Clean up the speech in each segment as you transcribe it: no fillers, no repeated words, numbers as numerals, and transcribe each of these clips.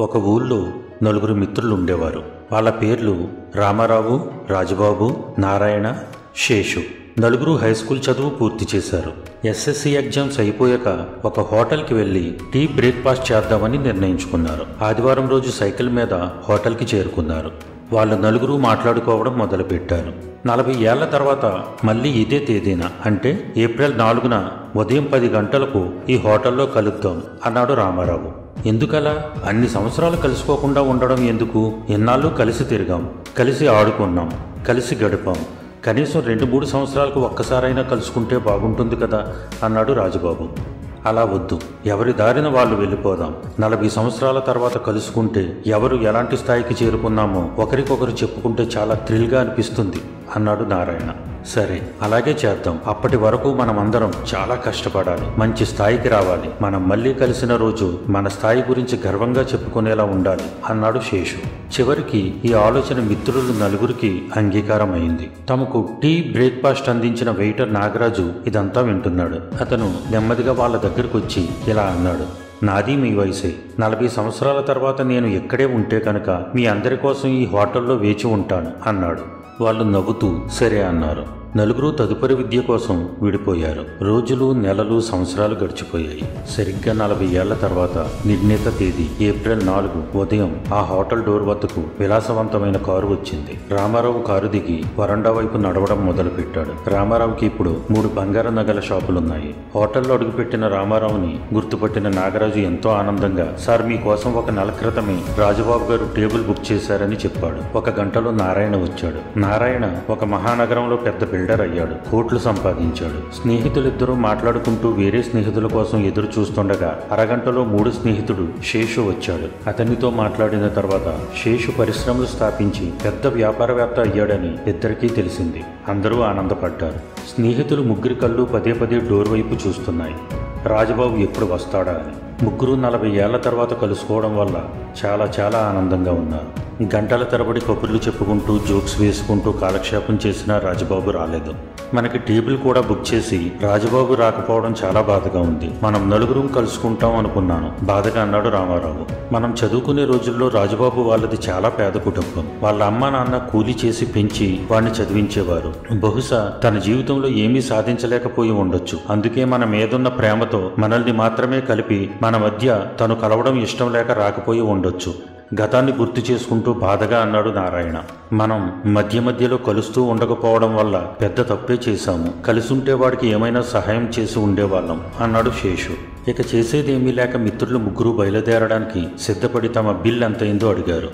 ఒక ఊళ్ళో నలుగురు మిత్రులు ఉండేవారు. వాళ్ళ పేర్లు రామారావు, రాజబాబు, నారాయణ, శేషు. నలుగురు హై స్కూల్ చదువు పూర్తి చేశారు. ఎస్ఎస్సి ఎగ్జామ్స్ అయిపోయాక ఒక హోటల్కి వెళ్లి టీ బ్రేక్ఫాస్ట్ చేద్దామని నిర్ణయించుకున్నారు. ఆదివారం రోజు సైకిల్ మీద హోటల్కి చేరుకున్నారు. వాళ్ళు నలుగురు మాట్లాడుకోవడం మొదలుపెట్టారు. 40 ఏళ్ల తర్వాత మళ్ళీ ఇదే తేదీన అంటే ఏప్రిల్ 4న ఉదయం 10 గంటలకు ఈ హోటల్లో కలుద్దాం అన్నాడు రామారావు. ఎందుకలా? అన్ని సంవత్సరాలు కలుసుకోకుండా ఉండడం ఎందుకు? ఎన్నాళ్ళు కలిసి తిరిగాం, కలిసి ఆడుకున్నాం, కలిసి గడిపాం. కనీసం 2-3 సంవత్సరాలకు ఒక్కసారైనా కలుసుకుంటే బాగుంటుంది కదా అన్నాడు రాజబాబు. అలా వద్దు, ఎవరి దారిన వాళ్ళు వెళ్ళిపోదాం. 40 సంవత్సరాల తర్వాత కలుసుకుంటే ఎవరు ఎలాంటి స్థాయికి చేరుకున్నామో ఒకరికొకరు చెప్పుకుంటే చాలా థ్రిల్గా అనిపిస్తుంది అన్నాడు నారాయణ. సరే, అలాగే చేద్దాం. అప్పటి వరకు మనమందరం చాలా కష్టపడాలి, మంచి స్థాయికి రావాలి. మనం మళ్ళీ కలిసిన రోజు మన స్థాయి గురించి గర్వంగా చెప్పుకునేలా ఉండాలి అన్నాడు శేషు. చివరికి ఈ ఆలోచన మిత్రులు నలుగురికి అంగీకారం అయింది. తమకు టీ బ్రేక్ఫాస్ట్ అందించిన వెయిటర్ నాగరాజు ఇదంతా వింటున్నాడు. అతను నెమ్మదిగా వాళ్ళ దగ్గరకు వచ్చి ఇలా అన్నాడు. నాది మీ వయసే. 40 సంవత్సరాల తర్వాత నేను ఇక్కడే ఉంటే కనుక మీ అందరి కోసం ఈ హోటల్లో వేచి ఉంటాను అన్నాడు. వాళ్ళు నవ్వుతూ సరే అన్నారు. నలుగురు తదుపరి విద్య కోసం విడిపోయారు. రోజులు, నెలలు, సంవత్సరాలు గడిచిపోయాయి. సరిగ్గా 40 ఏళ్ల తర్వాత నిర్ణీత తేదీ ఏప్రిల్ 4 ఉదయం ఆ హోటల్ డోర్ వద్దకు విలాసవంతమైన కారు వచ్చింది. రామారావు కారు దిగి వరండా వైపు నడవడం మొదలుపెట్టాడు. రామారావుకి ఇప్పుడు 3 బంగారు నగల షాపులున్నాయి. హోటల్లో అడుగుపెట్టిన రామారావుని గుర్తుపట్టిన నాగరాజు ఎంతో ఆనందంగా, సార్ మీకోసం ఒక నెల క్రితమే రాజబాబు గారు టేబుల్ బుక్ చేశారని చెప్పాడు. 1 గంటలో నారాయణ వచ్చాడు. నారాయణ ఒక మహానగరంలో పెద్ద బిల్డర్ అయ్యాడు. కోట్లు సంపాదించాడు. స్నేహితులిద్దరూ మాట్లాడుకుంటూ వేరే స్నేహితుల కోసం ఎదురు చూస్తుండగా అరగంటలో 3వ స్నేహితుడు శేషు వచ్చాడు. అతనితో మాట్లాడిన తర్వాత శేషు పరిశ్రమలు స్థాపించి పెద్ద వ్యాపారవేత్త అయ్యాడని ఇద్దరికీ తెలిసింది. అందరూ ఆనందపడ్డారు. స్నేహితులు ముగ్గురి కళ్ళు పదే పదే డోర్ వైపు చూస్తున్నాయి. రాజబాబు ఎప్పుడు వస్తాడా అని. ముగ్గురు 40 ఏళ్ల తర్వాత కలుసుకోవడం వల్ల చాలా ఆనందంగా ఉన్నారు. గంటల తరబడి కబుర్లు చెప్పుకుంటూ జోక్స్ వేసుకుంటూ కాలక్షేపం చేసినా రాజబాబు రాలేదు. మనకి టేబుల్ కూడా బుక్ చేసి రాజబాబు రాకపోవడం చాలా బాధగా ఉంది. మనం నలుగురం కలుసుకుంటాం అనుకున్నాను బాధగా అన్నాడు రామారావు. మనం చదువుకునే రోజుల్లో రాజబాబు వాళ్ళది చాలా పేద కుటుంబం. వాళ్ళ అమ్మ నాన్న కూలీ చేసి పెంచి వాడిని చదివించేవారు. బహుశా తన జీవితంలో ఏమీ సాధించలేకపోయి ఉండొచ్చు. అందుకే మన మీదున్న ప్రేమతో మనల్ని మాత్రమే కలిపి మన మధ్య తను కలవడం ఇష్టం లేక రాకపోయి ఉండొచ్చు. గతాన్ని గుర్తు చేసుకుంటూ బాధగా అన్నాడు నారాయణ. మనం మధ్యలో కలుస్తూ ఉండకపోవడం వల్ల పెద్ద తప్పే చేశాము. కలిసుంటే వాడికి ఏమైనా సహాయం చేసి ఉండేవాళ్ళం అన్నాడు శేషు. ఇక చేసేదేమీ లేక మిత్రులు ముగ్గురు బయలుదేరడానికి సిద్ధపడి తమ బిల్ ఎంతైందో అడిగారు.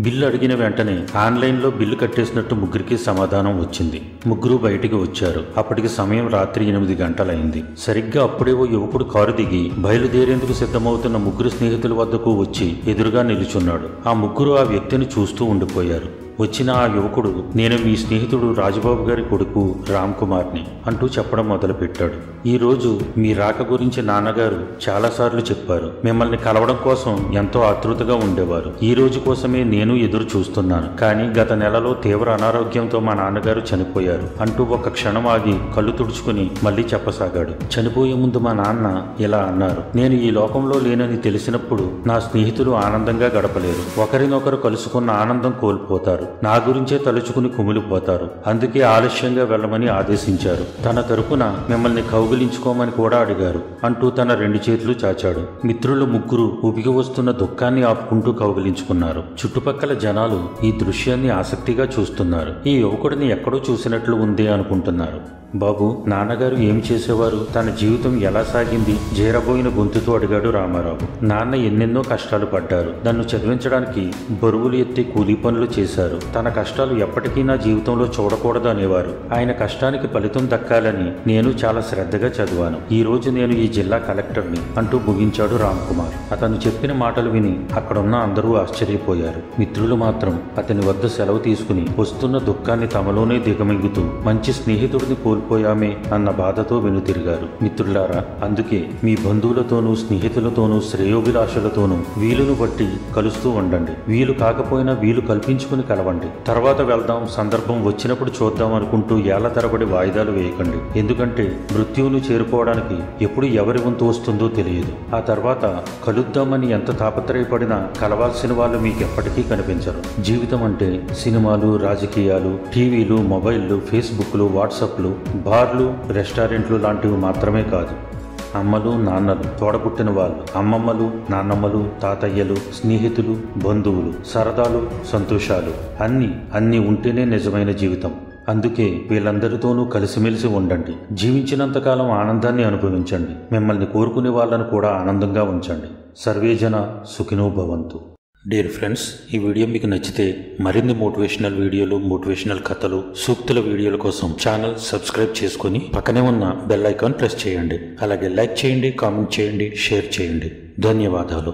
బిల్లు అడిగిన వెంటనే ఆన్లైన్లో బిల్లు కట్టేసినట్టు ముగ్గురికి సమాధానం వచ్చింది. ముగ్గురు బయటికి వచ్చారు. అప్పటికి సమయం రాత్రి 8 గంటలైంది. సరిగ్గా అప్పుడే ఓ యువకుడు కారు దిగి బయలుదేరేందుకు సిద్ధమవుతున్న ముగ్గురు స్నేహితుల వద్దకు వచ్చి ఎదురుగా నిలుచున్నాడు. ఆ ముగ్గురు ఆ వ్యక్తిని చూస్తూ ఉండిపోయారు. వచ్చిన ఆ యువకుడు, నేను మీ స్నేహితుడు రాజబాబు గారి కొడుకు రామ్ కుమార్ని అంటూ చెప్పడం మొదలుపెట్టాడు. ఈరోజు మీ రాక గురించి నాన్నగారు చాలాసార్లు చెప్పారు. మిమ్మల్ని కలవడం కోసం ఎంతో ఆతృతగా ఉండేవారు. ఈ రోజు కోసమే నేను ఎదురు చూస్తున్నాను. కానీ గత నెలలో తీవ్ర అనారోగ్యంతో మా నాన్నగారు చనిపోయారు అంటూ ఒక క్షణం ఆగి కళ్ళు తుడుచుకుని మళ్ళీ చెప్పసాగాడు. చనిపోయే ముందు మా నాన్న ఇలా అన్నారు. నేను ఈ లోకంలో లేనని తెలిసినప్పుడు నా స్నేహితులు ఆనందంగా గడపలేరు. ఒకరినొకరు కలుసుకున్న ఆనందం కోల్పోతారు. నా గురించే తలుచుకుని కుమిలిపోతారు. అందుకే ఆలస్యంగా వెళ్ళమని ఆదేశించారు. తన తరపున మిమ్మల్ని కౌగిలించుకోమని కూడా అడిగారు అంటూ తన 2 చేతులు చాచాడు. మిత్రులు ముగ్గురు ఉబికి వస్తున్న దుఃఖాన్ని ఆపుకుంటూ కౌగిలించుకున్నారు. చుట్టుపక్కల జనాలు ఈ దృశ్యాన్ని ఆసక్తిగా చూస్తున్నారు. ఈ యువకుడిని ఎక్కడో చూసినట్లు ఉంది అనుకుంటున్నారు. బాబు, నాన్నగారు ఏం చేసేవారు? తన జీవితం ఎలా సాగింది? జేరబోయిన గొంతుతో అడిగాడు రామారావు. నాన్న ఎన్నెన్నో కష్టాలు పడ్డారు. నన్ను చదివించడానికి బరువులు ఎత్తి కూలీ పనులు చేశారు. తన కష్టాలు ఎప్పటికీ నా జీవితంలో చూడకూడదు అనేవారు. ఆయన కష్టానికి ఫలితం దక్కాలని నేను చాలా శ్రద్ధగా చదివాను. ఈ రోజు నేను ఈ జిల్లా కలెక్టర్ని అంటూ ముగించాడు రామ్ కుమార్. అతను చెప్పిన మాటలు విని అక్కడున్న అందరూ ఆశ్చర్యపోయారు. మిత్రులు మాత్రం అతని వద్ద సెలవు తీసుకుని వస్తున్న దుఃఖాన్ని తమలోనే దిగమింగుతూ మంచి స్నేహితుడిని కోల్పోయి కోల్పోయామే అన్న బాధతో వెనుతిరిగారు. మిత్రులారా, అందుకే మీ బంధువులతోనూ స్నేహితులతోనూ శ్రేయోభిలాషులతోనూ వీలును బట్టి కలుస్తూ ఉండండి. వీలు కాకపోయినా వీలు కల్పించుకుని కలవండి. తర్వాత వెళ్దాం, సందర్భం వచ్చినప్పుడు చూద్దాం అనుకుంటూ ఏళ్ల తరబడి వాయిదాలు వేయకండి. ఎందుకంటే మృత్యువును చేరుకోవడానికి ఎప్పుడు ఎవరి వంతు వస్తుందో తెలియదు. ఆ తర్వాత కలుద్దామని ఎంత తాపత్రయపడినా కలవాల్సిన వాళ్ళు మీకు ఎప్పటికీ కనిపించరు. జీవితం అంటే సినిమాలు, రాజకీయాలు, టీవీలు, మొబైల్లు, ఫేస్బుక్లు, వాట్సాప్లు, బార్లు, రెస్టారెంట్లు లాంటివి మాత్రమే కాదు. అమ్మలు, నాన్నలు, తోడబుట్టిన వాళ్ళు, అమ్మమ్మలు, నాన్నమ్మలు, తాతయ్యలు, స్నేహితులు, బంధువులు, సరదాలు, సంతోషాలు అన్నీ ఉంటేనే నిజమైన జీవితం. అందుకే వీళ్ళందరితోనూ కలిసిమెలిసి ఉండండి. జీవించినంతకాలం ఆనందాన్ని అనుభవించండి. మిమ్మల్ని కోరుకునే వాళ్ళను కూడా ఆనందంగా ఉంచండి. సర్వేజన సుఖినో భవంతు. డియర్ ఫ్రెండ్స్, ఈ వీడియో మీకు నచ్చితే మరిన్ని మోటివేషనల్ వీడియోలు, మోటివేషనల్ కథలు, సూక్తుల వీడియోల కోసం ఛానల్ సబ్స్క్రైబ్ చేసుకుని పక్కనే ఉన్న బెల్ ఐకాన్ ప్రెస్ చేయండి. అలాగే లైక్ చేయండి, కామెంట్ చేయండి, షేర్ చేయండి. ధన్యవాదాలు.